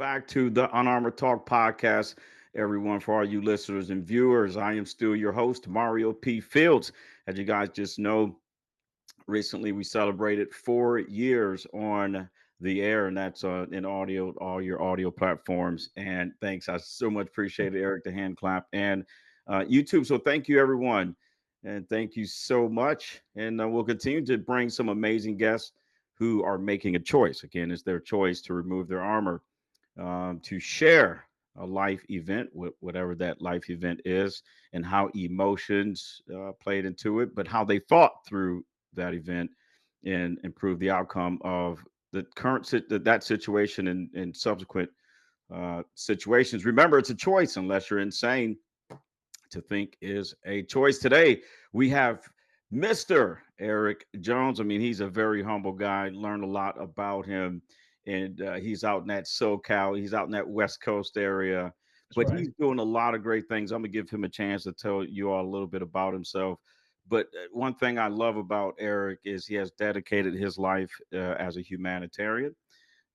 back to the Unarmored Talk Podcast, everyone. For all you listeners and viewers, I am still your host, Mario P. Fields. As you guys just know, recently we celebrated 4 years on the air, and that's in audio, all your audio platforms. And thanks, I so much appreciate it, Eric, the hand clap, and YouTube. So thank you, everyone. And thank you so much. And we'll continue to bring some amazing guests who are making a choice. Again, it's their choice to remove their armor, to share a life event, whatever that life event is, and how emotions played into it, but how they thought through that event and improve the outcome of the that situation and subsequent situations. Remember, it's a choice unless you're insane. To think is a choice. Today, we have Mr. Eric Jones. I mean, he's a very humble guy. Learned a lot about him. And he's out in that SoCal, he's out in that West Coast area, That's but right. he's doing a lot of great things. I'm going to give him a chance to tell you all a little bit about himself. But one thing I love about Eric is he has dedicated his life as a humanitarian,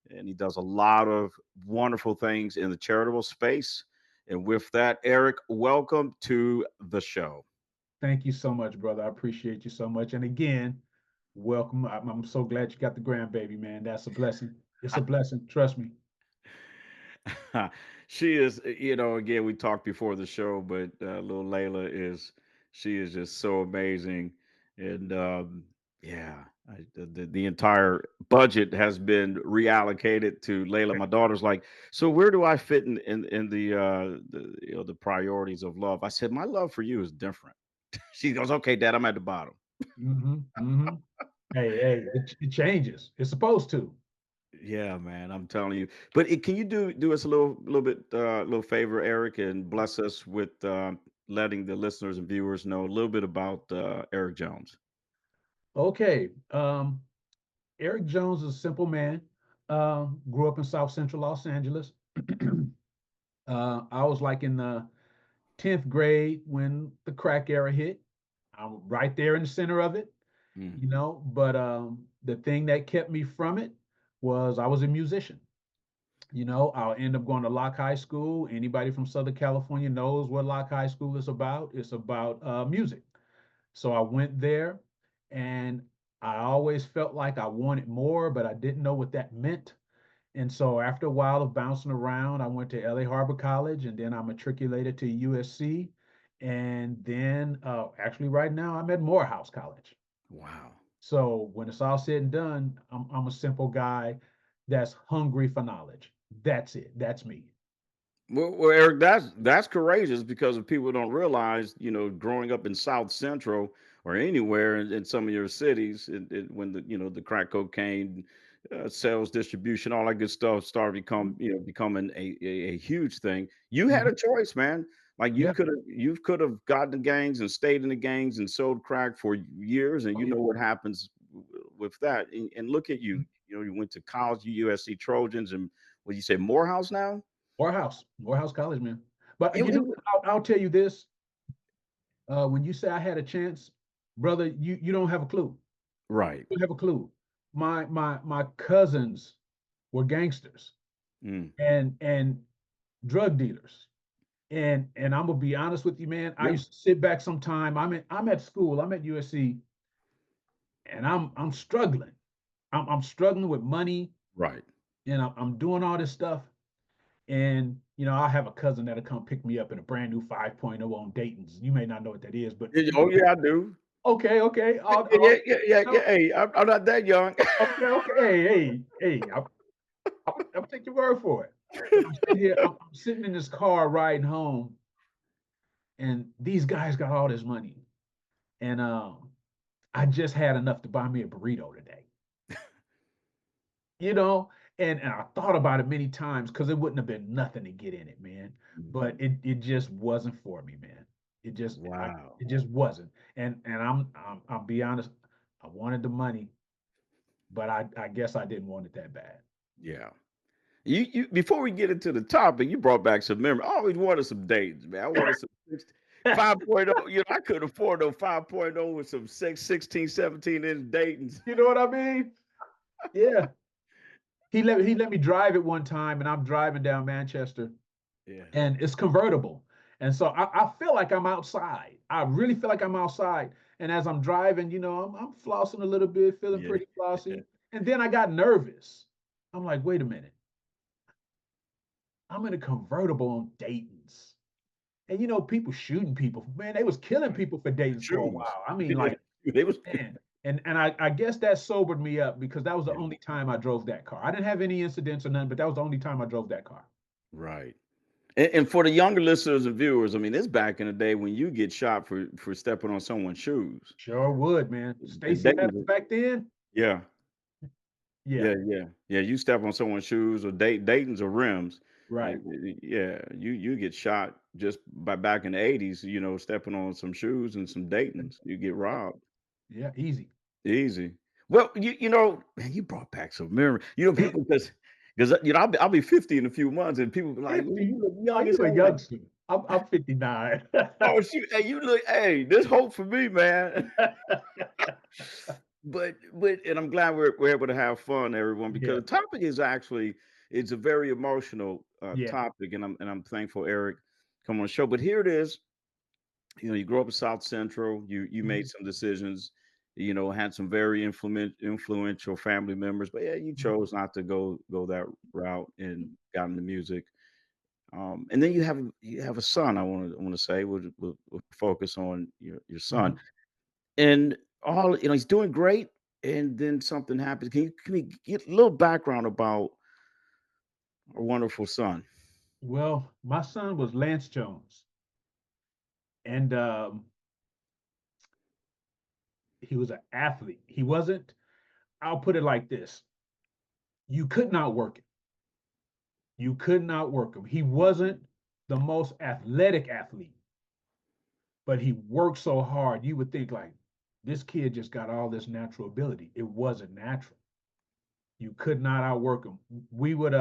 and he does a lot of wonderful things in the charitable space. And with that, Eric, welcome to the show. Thank you so much, brother. I appreciate you so much. And again, welcome. I'm so glad you got the grandbaby, man. That's a blessing. It's a blessing. Trust me. She is, again, we talked before the show, but little Layla she is just so amazing. And yeah, the entire budget has been reallocated to Layla. My daughter's like, so where do I fit in the priorities of love? I said, my love for you is different. She goes, okay, Dad, I'm at the bottom. Hmm. Hmm. Hey, it changes. It's supposed to. Yeah, man, I'm telling you. But can you do us a little favor, Eric, and bless us with letting the listeners and viewers know a little bit about Eric Jones? Okay. Eric Jones is a simple man. Grew up in South Central Los Angeles. I was like in the 10th grade when the crack era hit. I'm right there in the center of it, Mm, but the thing that kept me from it was I was a musician. I'll end up going to Locke High School. Anybody from Southern California knows what Locke High School is about. It's about music. So I went there, and I always felt like I wanted more, but I didn't know what that meant. And so after a while of bouncing around, I went to LA Harbor College, and then I matriculated to USC. And then actually right now I'm at Morehouse College. wow. So when it's all said and done, I'm a simple guy that's hungry for knowledge. That's it. That's me. Well, Eric, that's courageous because if people don't realize, growing up in South Central or anywhere in some of your cities, when the crack cocaine sales distribution, all that good stuff started becoming a huge thing. You had a Mhm. choice, man. Like Yeah. you could have gotten the gangs and stayed in the gangs and sold crack for years, and Oh you know yeah. what happens with that. And look at Mhm. you. You went to college, USC Trojans, and what you say, Morehouse now? Morehouse College, man. But It, I'll tell you this: when you say I had a chance, brother, you don't have a clue. right. You don't have a clue. My cousins were gangsters Mm. and drug dealers. And I'm gonna be honest with you, man. I Yeah. used to sit back sometime. I'm at school. I'm at USC, and I'm struggling. I'm struggling with money, Right. and I'm doing all this stuff. And I have a cousin that'll come pick me up in a brand new 5.0 on Dayton's. You may not know what that is, but Oh yeah, I do. okay, okay. Yeah, yeah, yeah, yeah. Hey, I'm not that young. Okay, okay. Hey. I'll take your word for it. But I'm sitting here. I'm sitting in this car riding home, and these guys got all this money, and I just had enough to buy me a burrito today. you know and I thought about it many times because it wouldn't have been nothing to get in it, man. But Mhm. it just wasn't for me, man. Wow. It just wasn't. And I'll be honest, I wanted the money, but I guess I didn't want it that bad. Yeah. You before we get into the topic, you brought back some memory. I always wanted some dates, man. I wanted some 5.0. I could afford no 5.0 with some 16, 17 inch Dayton's. You know what I mean? Yeah. he let me drive it one time, and I'm driving down Manchester, Yeah. and it's convertible. And so I feel like I'm outside. I really feel like I'm outside. And as I'm driving, I'm flossing a little bit, feeling Yeah. pretty flossy. And then I got nervous. I'm like, wait a minute. I'm in a convertible on Dayton's. And people shooting people. Man, they was killing Right. people for Dayton's for a Shoes. while. I mean, Yeah. like, They was man. And I guess that sobered me up because that was the yeah. only time I drove that car. I didn't have any incidents or nothing, but that was the only time I drove that car. Right. And for the younger listeners and viewers, I mean, it's back in the day when you get shot for stepping on someone's shoes. Sure would, man. And Stacy Dayton's Evans back then, yeah. yeah, Yeah. You step on someone's shoes or Dayton's or rims, right. yeah, you get shot just by back in the '80s. Stepping on some shoes and some Dayton's, you get Yeah, robbed yeah, easy. easy. Well, man, you brought back some memory. People because I'll be 50 in a few months, and people be like, "Well, 50. you look Oh, young as you a hell." youngster. I'm 59. Oh shoot, hey, you look, hey, there's hope for me, man. But and I'm glad we're able to have fun, everyone, because Yeah, the topic is actually it's a very emotional yeah. topic, and I'm thankful Eric come on the show. But here it is. You grew up in South Central. You made Mhm, some decisions. Had some very influential family members, but yeah, you mhm, chose not to go that route and got into music. And then you have a son. I want to say we'll focus on your son mhm. and all he's doing great, and then something happens. Can you get a little background about our wonderful son? Well, my son was Lance Jones, and he was an athlete. He wasn't. I'll put it like this: you could not work him. You could not work him. He wasn't the most athletic athlete, but he worked so hard. You would think like this kid just got all this natural ability. It wasn't natural. You could not outwork him. We would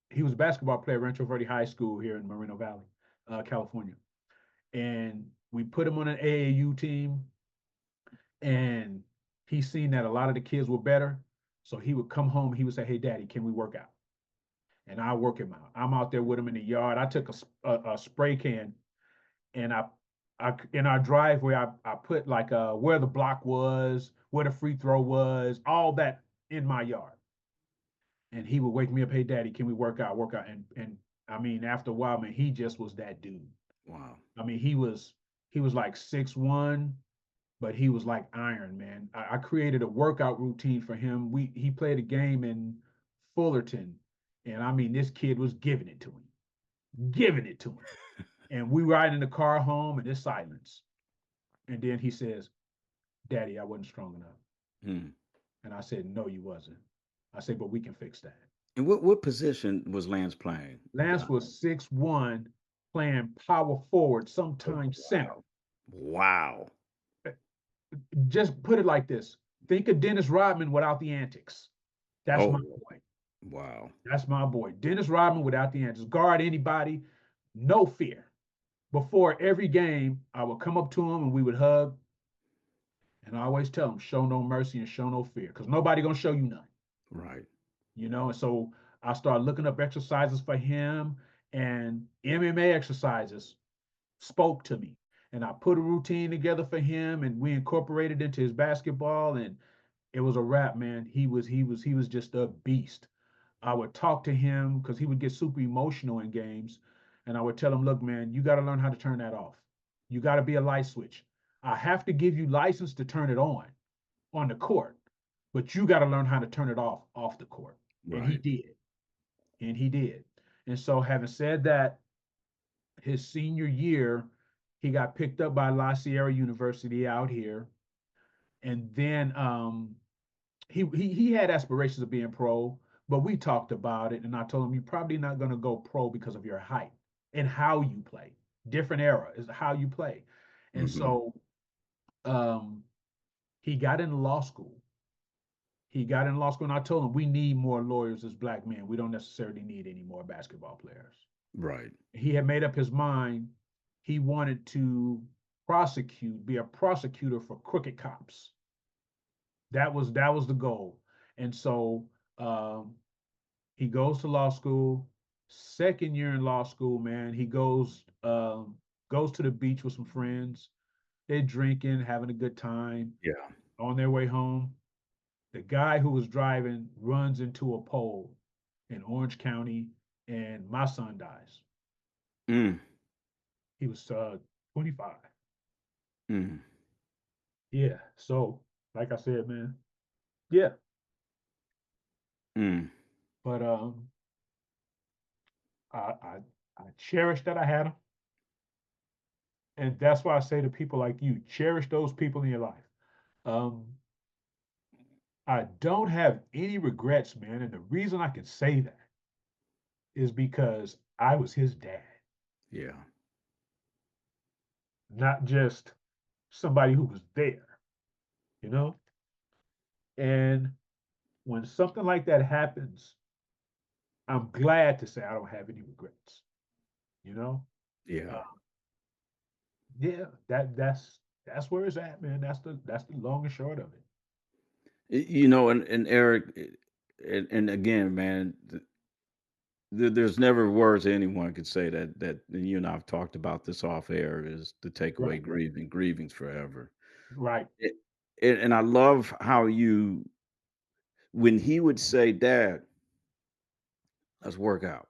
He was a basketball player at Rancho Verde High School here in Moreno Valley, California. And we put him on an AAU team, and he seen that a lot of the kids were better. So he would come home, he would say, "Hey daddy, can we work out?" And I work him out. I'm out there with him in the yard. I took a spray can, and I in our driveway, I put like where the block was, where the free throw was, all that in my yard. And he would wake me up, "Hey daddy, can we work out?" And I mean, after a while, man, he just was that dude. Wow. I mean, he was like 6'1", but he was like iron, man. I created a workout routine for him. He played a game in Fullerton, and I mean, this kid was giving it to him. And we ride in the car home, and it's silence. And then he says, "Daddy, I wasn't strong enough." Hmm. And I said, "No, you wasn't." I said, "But we can fix that." And what position was Lance playing? Lance was 6'1", playing power forward, Oh, sometimes center. wow. Wow. Just put it like this: think of Dennis Rodman without the antics. That's my Oh, boy. wow. That's my boy. Dennis Rodman without the antics. Guard anybody, no fear. Before every game, I would come up to him and we would hug. And I always tell him, show no mercy and show no fear, because nobody gonna show you none. Right. And so I started looking up exercises for him, and MMA exercises spoke to me. And I put a routine together for him, and we incorporated into his basketball, and it was a wrap, man. He was just a beast. I would talk to him because he would get super emotional in games, and I would tell him, "Look, man, you got to learn how to turn that off. You got to be a light switch. I have to give you license to turn it on the court, but you got to learn how to turn it off the court." And he Right. did, and he did. And so, having said that, his senior year, he got picked up by La Sierra University out here, and then he had aspirations of being pro, but we talked about it, and I told him, "You're probably not going to go pro because of your height and how you play. Different era is how you play." And Hmm. so um, he got into law school. And I told him, "We need more lawyers as black men. We don't necessarily need any more basketball players." Right. He had made up his mind. He wanted to be a prosecutor for crooked cops. That was the goal. And so Um, he goes to law school. Second year in law school, man, he goes to the beach with some friends. They're drinking, having a good time. Yeah. On their way home, the guy who was driving runs into a pole in Orange County, and my son dies. Mm, He was 25. mm, Yeah. So, like I said, man, yeah. mm. But I I, I cherish that I had him, and that's why I say to people like you, cherish those people in your life. Um, I don't have any regrets, man, and the reason I can say that is because I was his dad, Yeah. not just somebody who was there, you know. And when something like that happens, I'm glad to say I don't have any regrets, you know. Yeah. Uh, yeah, that's where it's at, man. That's the long and short of it. And Eric, and again, man, there's never words anyone could say that and you and I've talked about this off air is to take away Right, grieving. Grieving's forever. right. It, and I love how you when he would say, "Dad, let's work out."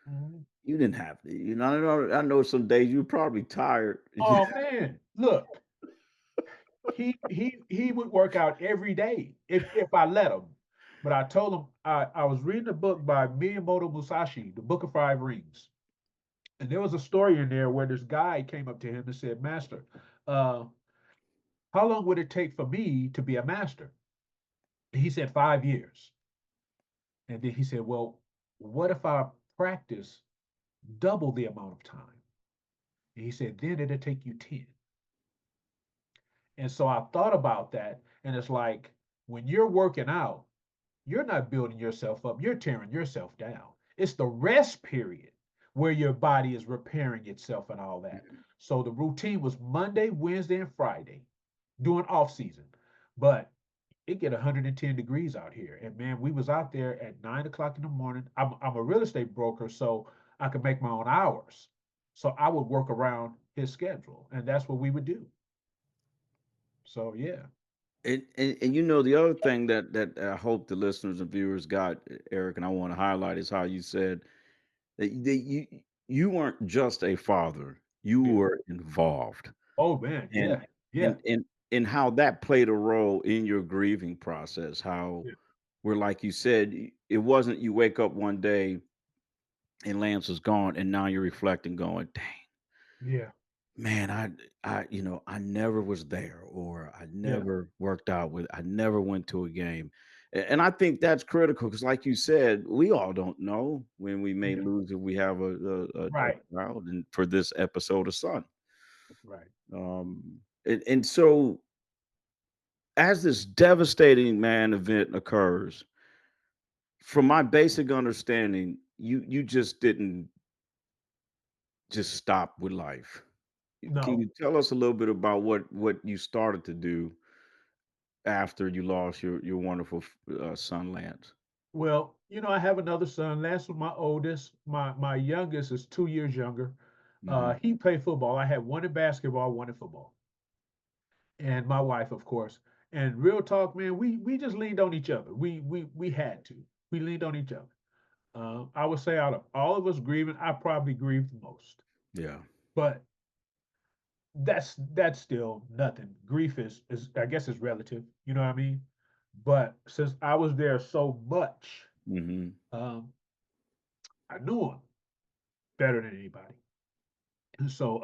Mhm. You didn't have to. I know some days you're probably tired. Oh man, look, he would work out every day if I let him. But I told him I was reading a book by Miyamoto Musashi, The Book of Five Rings, and there was a story in there where this guy came up to him and said, "Master, uh, how long would it take for me to be a master?" And he said 5 years. And then he said, "Well, what if I practice double the amount of time?" And he said, "Then it'll take you 10." And so I thought about that, and it's like when you're working out, you're not building yourself up, you're tearing yourself down. It's the rest period where your body is repairing itself and all that. So the routine was Monday, Wednesday, and Friday during off season. But it get 110 degrees out here. And man, we was out there at 9 o'clock in the morning. I'm a real estate broker, so I could make my own hours. So I would work around his schedule, and that's what we would do. So yeah, And the other thing that I hope the listeners and viewers got, Eric, and I want to highlight is how you said that you weren't just a father, you yeah. were involved, Oh man, and yeah, yeah, and and and how that played a role in your grieving process. How yeah, where, like you said, it wasn't you wake up one day and Lance is gone, and now you're reflecting, going, "Dang, yeah, man, I never was there, or I yeah, never worked out with, I never went to a game." And I think that's critical because, like you said, we all don't know when we may yeah. lose if we have a Right, child, and for this episode, a son. right. And so, as this devastating event occurs, from my basic understanding, you just didn't just stop with life. Can No, you tell us a little bit about what you started to do after you lost your wonderful son, Lance? well, I have another son. Lance was my oldest. My youngest is 2 years younger. Hmm. He played football. I had one in basketball, one in football, and my wife, of course. And real talk, man, we just leaned on each other. We had to. We leaned on each other. I would say out of all of us grieving, I probably grieved the most. Yeah. But that's still nothing. Grief is I guess is relative. You know what I mean? But since I was there so much, Hmm. um, I knew him better than anybody. And so,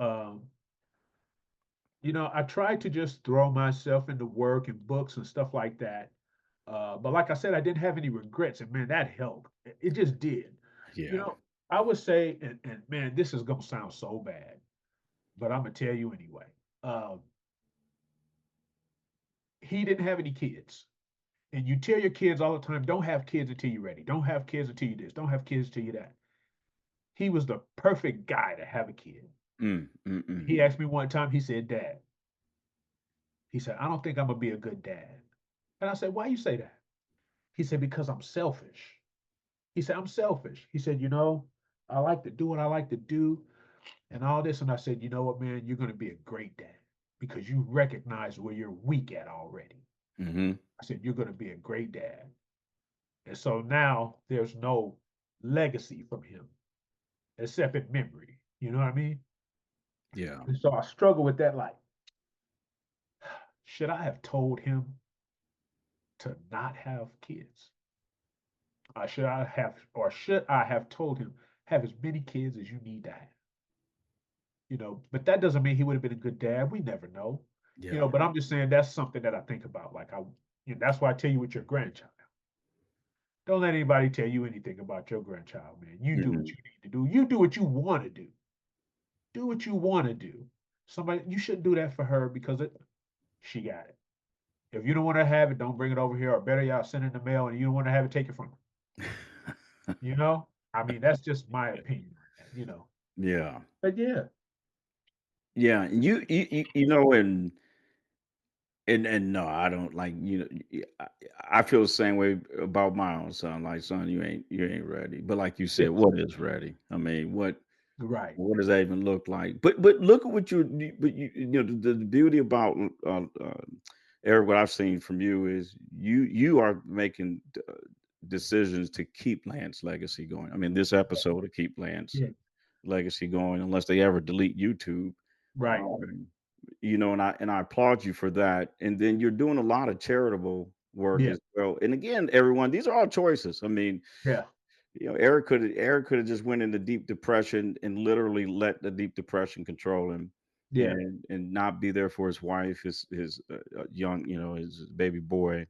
I tried to just throw myself into work and books and stuff like that. But like I said, I didn't have any regrets, and man, that helped. It just did. You Yeah. know, I would say, and man, this is gonna sound so bad, but I'm gonna tell you anyway. Um, he didn't have any kids. And you tell your kids all the time, don't have kids until you're ready. Don't have kids until you this. Don't have kids until you that. He was the perfect guy to have a kid. Mm, mm, mm. He asked me one time, he said, "Dad," he said, "I don't think I'm gonna be a good dad." And I said, "Why you say that?" He said, because I'm selfish. He said, I'm selfish. He said, I like to do what I like to do and all this. And I said, you know what, man, you're going to be a great dad because you recognize where you're weak at already. Mm-hmm. I said, you're going to be a great dad. And so now there's no legacy from him except in memory. You know what I mean? Yeah. And so I struggle with that. Like, should I have told him to not have kids? Should I have told him, have as many kids as you need to have? But that doesn't mean he would have been a good dad. We never know. Yeah. But I'm just saying that's something that I think about. Like that's why I tell you with your grandchild. Don't let anybody tell you anything about your grandchild, man. You do what Mm-hmm. you need to do. You do what you want to do. Do what you want to do. Somebody, you shouldn't do that for her because she got it. If you don't want to have it, don't bring it over here. Or better yet, send it in the mail. And you don't want to have it, take it from her. I mean, that's just my opinion on that. Yeah. But yeah, Yeah. And you know, and no, I don't like, I feel the same way about my own son. Like, son, you ain't ready. But like you said, yes, what is ready? I mean, right. what does that even look like? But look at what the beauty about Eric, what I've seen from you is you are making decisions to keep Lance's legacy going. I mean, this episode to keep Lance's Yeah, legacy going, unless they ever delete YouTube. right. Um, and I applaud you for that. And then you're doing a lot of charitable work Yeah, as well. And again, everyone, these are all choices. I mean, yeah, Eric could have just went into deep depression and literally let the deep depression control him, yeah. and not be there for his wife, his young, his baby boy.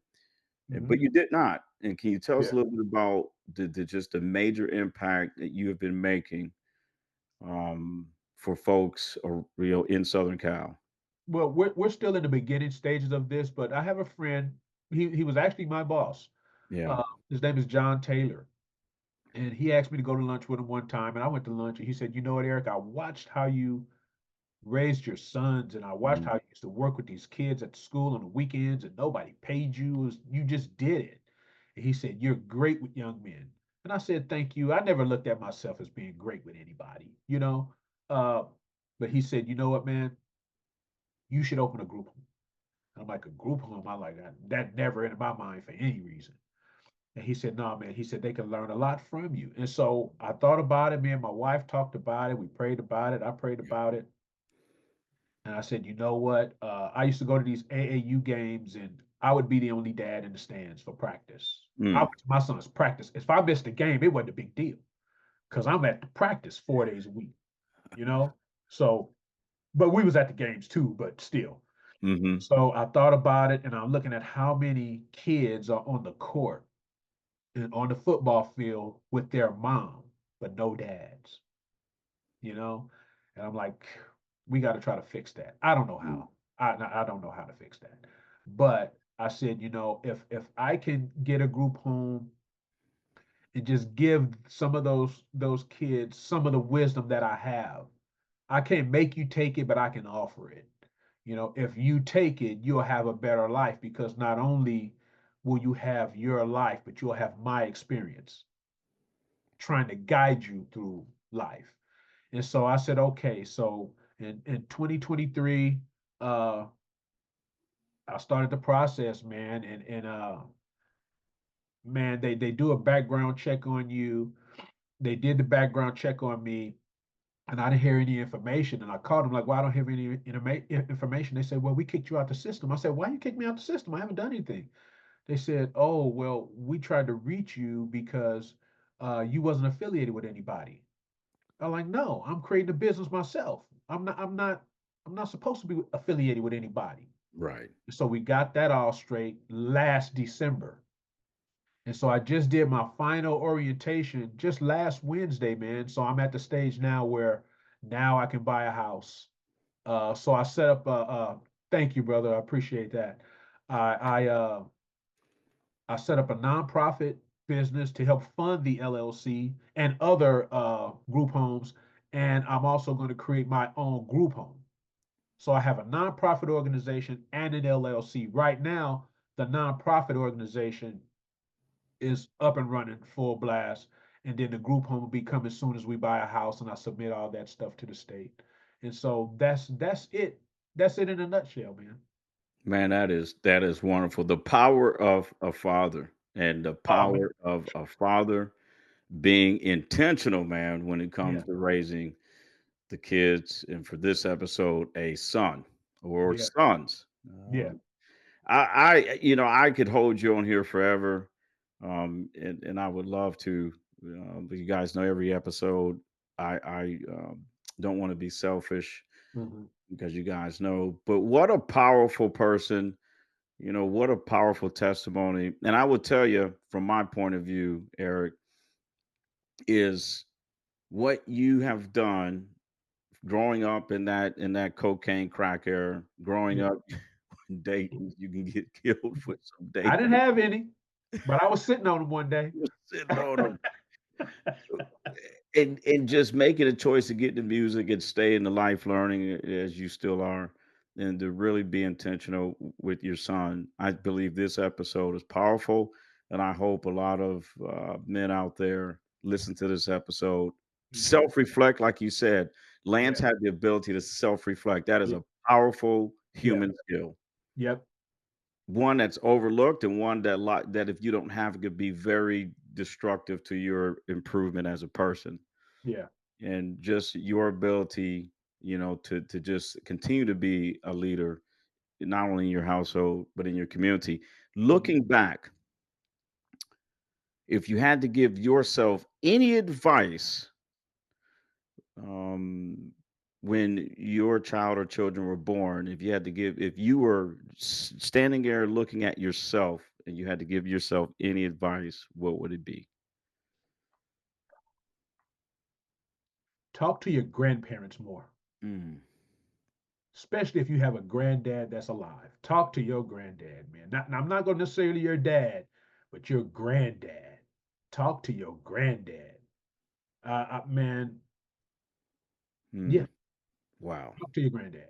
But Hmm. you did not. And can you tell us Yeah. a little bit about the major impact that you have been making, for folks, in Southern Cal? Well, we're still in the beginning stages of this, but I have a friend. He was actually my boss. Yeah. Uh, his name is John Taylor, and he asked me to go to lunch with him one time, and I went to lunch, and he said, "You know what, Eric? I watched how you raised your sons, and I watched Mhm. how you used to work with these kids at the school on the weekends, and nobody paid you. You just did it." And he said, "You're great with young men." And I said, "Thank you. I never looked at myself as being great with anybody. Uh, but he said, "You know what, man? You should open a group home." And I'm like, "A group home?" I like that never entered my mind for any reason. And he said, "No, man." He said, "They can learn a lot from you." And so I thought about it. Me and my wife talked about it. We prayed about it. I prayed Yeah. about it. And I said, "You know what? I used to go to these AAU games, and I would be the only dad in the stands for practice. I Mm. went to my son's practice. If I missed a game, it wasn't a big deal because I'm at the practice 4 days a week, you know? So, but we was at the games too, but still. Mhm. So I thought about it, and I'm looking at how many kids are on the court and on the football field with their mom, but no dads, you know? And I'm like, we got to try to fix that. I don't know Mm. how. I don't know how to fix that. But I said, if I can get a group home and just give some of those kids some of the wisdom that I have, I can't make you take it, but I can offer it. If you take it, you'll have a better life because not only will you have your life, but you'll have my experience trying to guide you through life. And so I said, okay. So in 2023, uh, I started the process, man, and man, they do a background check on you. They did the background check on me, and I didn't hear any information. And I called them like, "Well, I don't hear any information." They said, "Well, we kicked you out the system." I said, "Why you kicked me out the system? I haven't done anything." They said, "Oh, well, we tried to reach you because you wasn't affiliated with anybody." I'm like, "No, I'm creating a business myself. I'm not supposed to be affiliated with anybody." Right. So we got that all straight last December. And so I just did my final orientation just last Wednesday, man. So I'm at the stage now where now I can buy a house. So I set up thank you, brother. I appreciate that. I I uh I set up a nonprofit business to help fund the LLC and other group homes. And I'm also going to create my own group home. So I have a nonprofit organization and an LLC. Right now, the nonprofit organization is up and running full blast, and then the group home will be coming as soon as we buy a house and I submit all that stuff to the state. And so that's it. That's it in a nutshell, man. Man, that is wonderful. The power of a father and the Oh man, power of a father being intentional, man, when it yeah, comes to raising the kids, and for this episode, a son or yeah, sons. yeah. I could hold you on here forever, and I would love to. But you guys know every episode, I don't want to be selfish Hmm. because you guys know. But what a powerful person! What a powerful testimony. And I will tell you, from my point of view, Eric, is what you have done growing up in that cocaine crack era, growing Yeah. up dating, you can get killed for some I dating. didn't have any, but I was sitting on them one day. You're sitting on them, and just making a choice to get into music and stay in the life learning as you still are, and to really be intentional with your son. I believe this episode is powerful, and I hope a lot of men out there listen to this episode, Hmm. self-reflect, like you said. Lance Yeah, had the ability to self-reflect. That is yeah, a powerful yeah, human skill, yep, one that's overlooked, and one that if you don't have it could be very destructive to your improvement as a person, yeah. and just your ability, to just continue to be a leader, not only in your household but in your community. Mhm. Looking back, if you had to give yourself any advice, um, when your child or children were born, if you were standing there looking at yourself and you had to give yourself any advice, what would it be? Talk to your grandparents more, Mm, especially if you have a granddad that's alive. Talk to your granddad, man. I'm not going to necessarily your dad, but your granddad. Talk to your granddad. Man, yeah, mm, wow. talk to your granddad.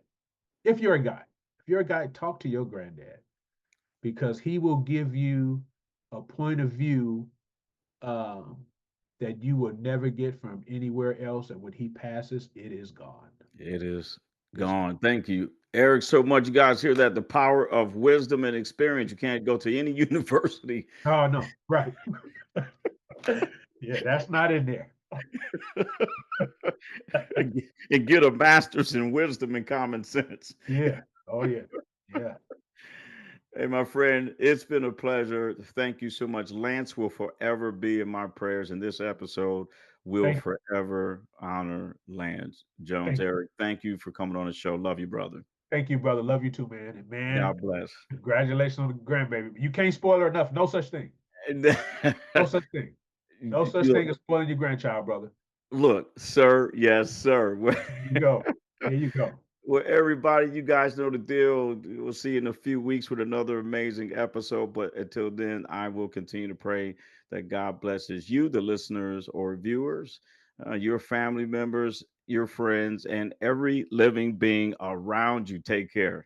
If you're a guy, if you're a guy, talk to your granddad because he will give you a point of view um, that you will never get from anywhere else. And when he passes, it is gone. It is It's gone. gone. Thank you, Eric, so much. You guys hear that? The power of wisdom and experience. You can't go to any university Oh no, right. Yeah, that's not in there. and get a master's in wisdom and common sense. Yeah. Oh yeah. Yeah. Hey, my friend, it's been a pleasure. Thank you so much. Lance will forever be in my prayers, and this episode will Thank forever honor Lance Jones. thank Eric, thank you for coming on the show. Love you, brother. thank you, brother. Love you too, man. And man, God bless. congratulations on the grandbaby. You can't spoil her enough. No such thing. And No such thing. No such look, thing as spoiling your grandchild, brother. look, sir. Yes, sir. There you go. There you go. Well, everybody, you guys know the deal. We'll see you in a few weeks with another amazing episode. But until then, I will continue to pray that God blesses you, the listeners or viewers, your family members, your friends, and every living being around you. Take care.